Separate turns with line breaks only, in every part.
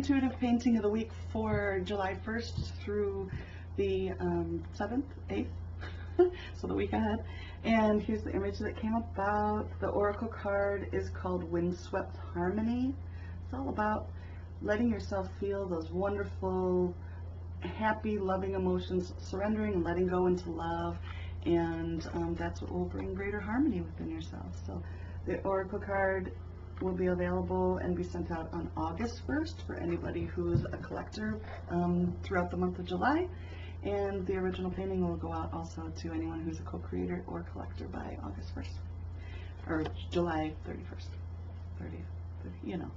intuitive painting of the week for July 1st through the 7th, 8th, so the week ahead. And here's the image that came about. The oracle card is called Windswept Harmony. It's all about letting yourself feel those wonderful, happy, loving emotions, surrendering and letting go into love, and that's what will bring greater harmony within yourself. So the oracle card will be available and be sent out on August 1st for anybody who's a collector throughout the month of July, and the original painting will go out also to anyone who's a co-creator or collector by August 1st, or July 31st, 30th, you know.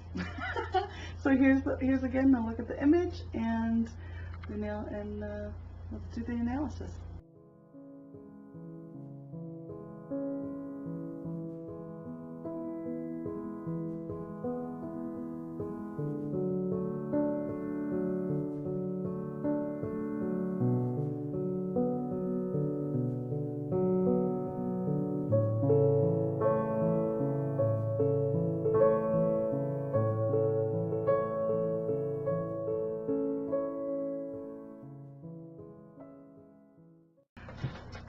So here's again a look at the image, and let's do the analysis.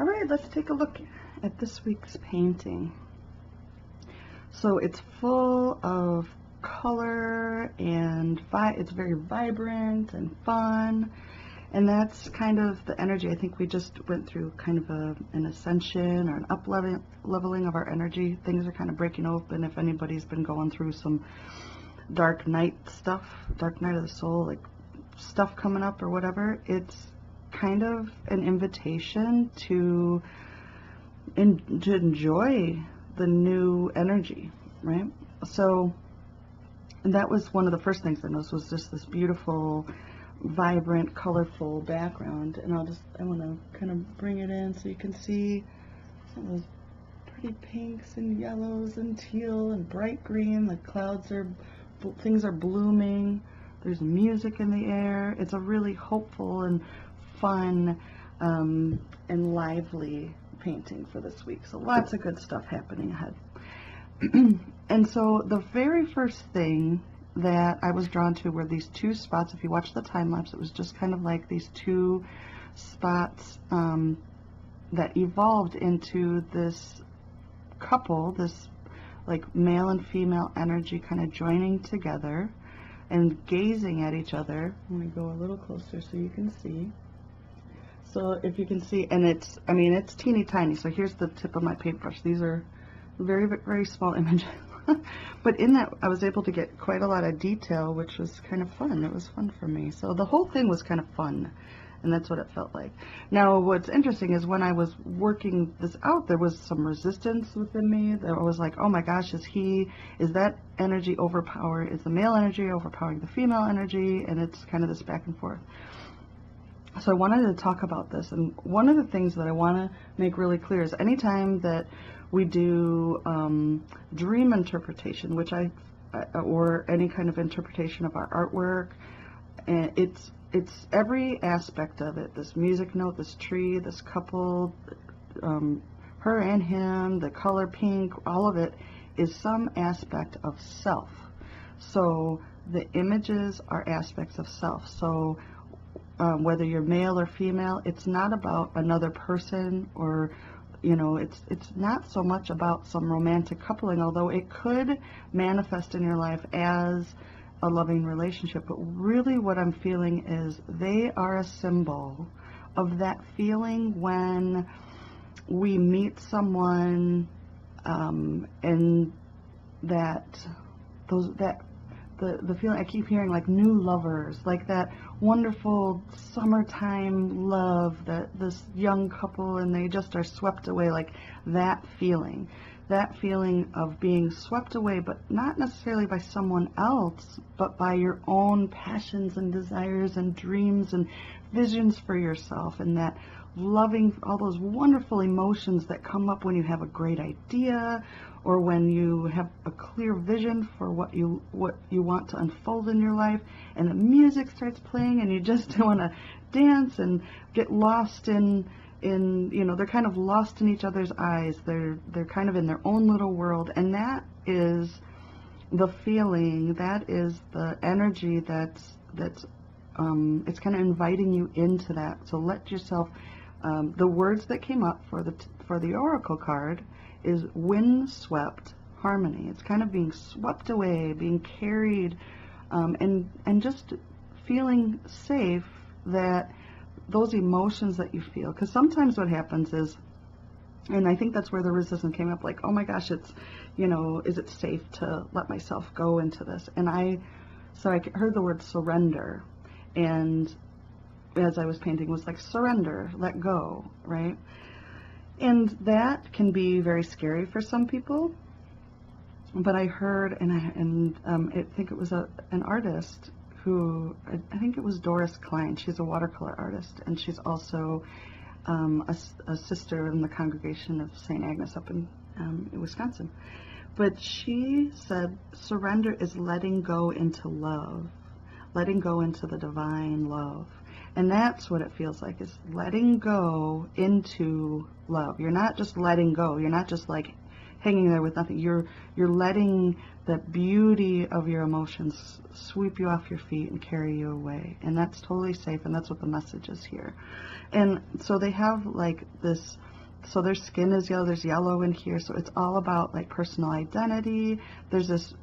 All right, let's take a look at this week's painting. So it's full of color and it's very vibrant and fun, and that's kind of the energy. I think we just went through kind of an ascension or an up-leveling of our energy. Things are kind of breaking open. If anybody's been going through some dark night stuff, dark night of the soul, like stuff coming up or whatever, it's kind of an invitation to enjoy the new energy, right? So that was one of the first things I noticed, was just this beautiful, vibrant, colorful background. And I want to kind of bring it in so you can see some of those pretty pinks and yellows and teal and bright green. The clouds things are blooming. There's music in the air. It's a really hopeful and fun and lively painting for this week. So lots of good stuff happening ahead. And so the very first thing that I was drawn to were these two spots. If you watch the time lapse, it was just kind of like these two spots that evolved into this couple, this like male and female energy kind of joining together and gazing at each other. Let me go a little closer so you can see. So if you can see, and it's teeny tiny. So here's the tip of my paintbrush. These are very, very small images. But in that, I was able to get quite a lot of detail, which was kind of fun. It was fun for me. So the whole thing was kind of fun, and that's what it felt like. Now, what's interesting is when I was working this out, there was some resistance within me. That I was like, oh my gosh, is that energy is the male energy overpowering the female energy? And it's kind of this back and forth. So I wanted to talk about this, and one of the things that I want to make really clear is anytime that we do dream interpretation, or any kind of interpretation of our artwork, and it's every aspect of it. This music note, this tree, this couple, her and him, the color pink, all of it is some aspect of self. So the images are aspects of self. So whether you're male or female, it's not about another person, or it's not so much about some romantic coupling, although it could manifest in your life as a loving relationship. But really what I'm feeling is they are a symbol of that feeling when we meet someone, and the feeling I keep hearing, like new lovers, like that wonderful summertime love, that this young couple and they just are swept away, like that feeling of being swept away, but not necessarily by someone else, but by your own passions and desires and dreams and visions for yourself, and that loving, all those wonderful emotions that come up when you have a great idea, or when you have a clear vision for what you want to unfold in your life, and the music starts playing and you just want to dance and get lost in they're kind of lost in each other's eyes. They're kind of in their own little world, and that is the feeling, that is the energy that's it's kind of inviting you into that. So let yourself, the words that came up for the oracle card is windswept harmony. It's kind of being swept away, being carried, and just feeling safe, that those emotions that you feel. Because sometimes what happens is, and I think that's where the resistance came up, like, oh my gosh, it's, is it safe to let myself go into this? And I heard the word surrender, and as I was painting, was like, surrender, let go, right? And that can be very scary for some people. But I heard, I think it was an artist who, I think it was Doris Klein. She's a watercolor artist, and she's also a sister in the congregation of St. Agnes up in Wisconsin. But she said, surrender is letting go into love, letting go into the divine love. And that's what it feels like, is letting go into love. You're not just letting go. You're not just like hanging there with nothing. You're letting the beauty of your emotions sweep you off your feet and carry you away. And that's totally safe, and that's what the message is here. And so they have like this, so their skin is yellow, there's yellow in here, so it's all about like personal identity. There's this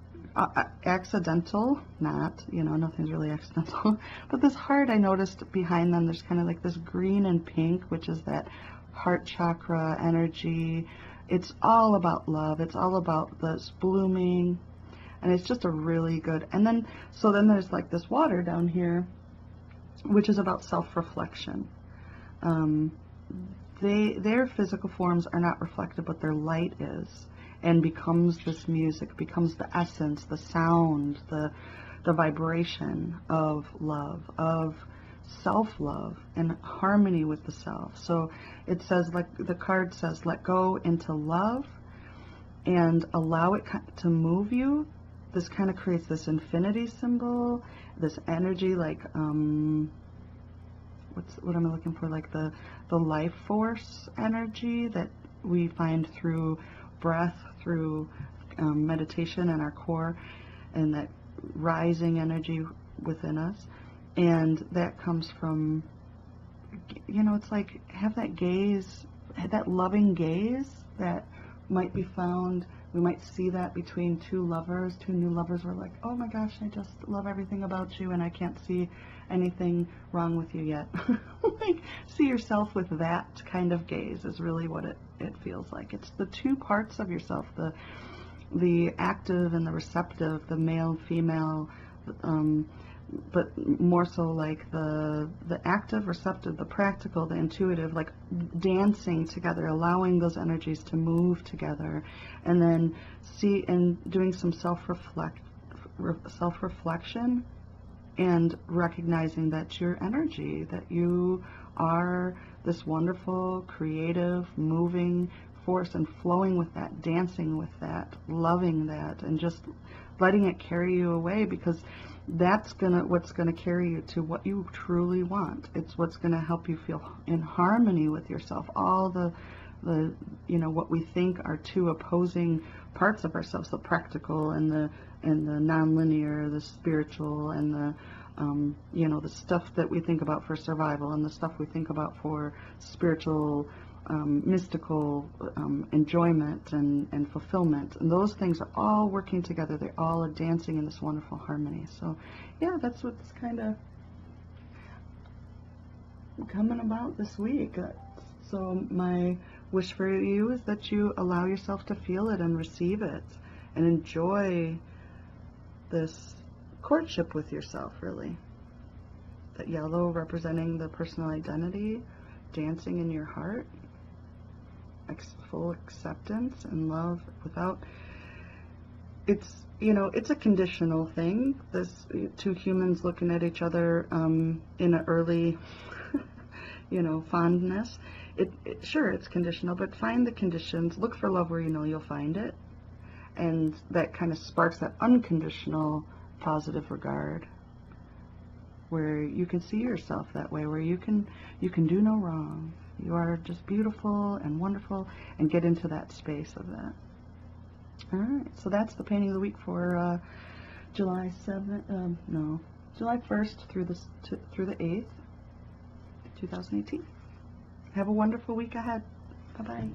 accidental, nothing's really accidental, but this heart, I noticed behind them, there's kind of like this green and pink, which is that heart chakra energy. It's all about love. It's all about this blooming, and it's just a really good, and then, so then there's like this water down here, which is about self-reflection. Their physical forms are not reflected, but their light is, and becomes this music, becomes the essence, the sound, the vibration of love, of self-love and harmony with the self. So it says, like the card says, let go into love and allow it to move you. This kind of creates this infinity symbol, this energy, like what am I looking for, like the life force energy that we find through breath, through meditation and our core, and that rising energy within us. And that comes from, it's like, have that gaze, that loving gaze that might be found. We might see that between two new lovers. We're like, oh my gosh, I just love everything about you, and I can't see anything wrong with you yet. Like, see yourself with that kind of gaze is really what it feels like. It's the two parts of yourself, the active and the receptive, the male, female, but more so like the active, receptive, the practical, the intuitive, like dancing together, allowing those energies to move together, and then doing some self-reflection and recognizing that your energy, that you are this wonderful, creative, moving force, and flowing with that, dancing with that, loving that, and just letting it carry you away, because that's what's gonna carry you to what you truly want. It's what's gonna help you feel in harmony with yourself. All the what we think are two opposing parts of ourselves, the practical and the non-linear, the spiritual, and the the stuff that we think about for survival, and the stuff we think about for spiritual, mystical enjoyment and fulfillment. And those things are all working together. They all are dancing in this wonderful harmony. So yeah, that's what's kind of coming about this week. So my wish for you is that you allow yourself to feel it and receive it and enjoy this courtship with yourself, really. That yellow representing the personal identity, dancing in your heart, full acceptance and love without, it's a conditional thing, this two humans looking at each other in an early fondness. Sure, it's conditional, but find the conditions, look for love where you'll find it, and that kind of sparks that unconditional positive regard where you can see yourself that way, where you can do no wrong. You are just beautiful and wonderful, and get into that space of that. All right, so that's the painting of the week for July 7th, no, July 1st through the 8th, 2018. Have a wonderful week ahead. Bye-bye.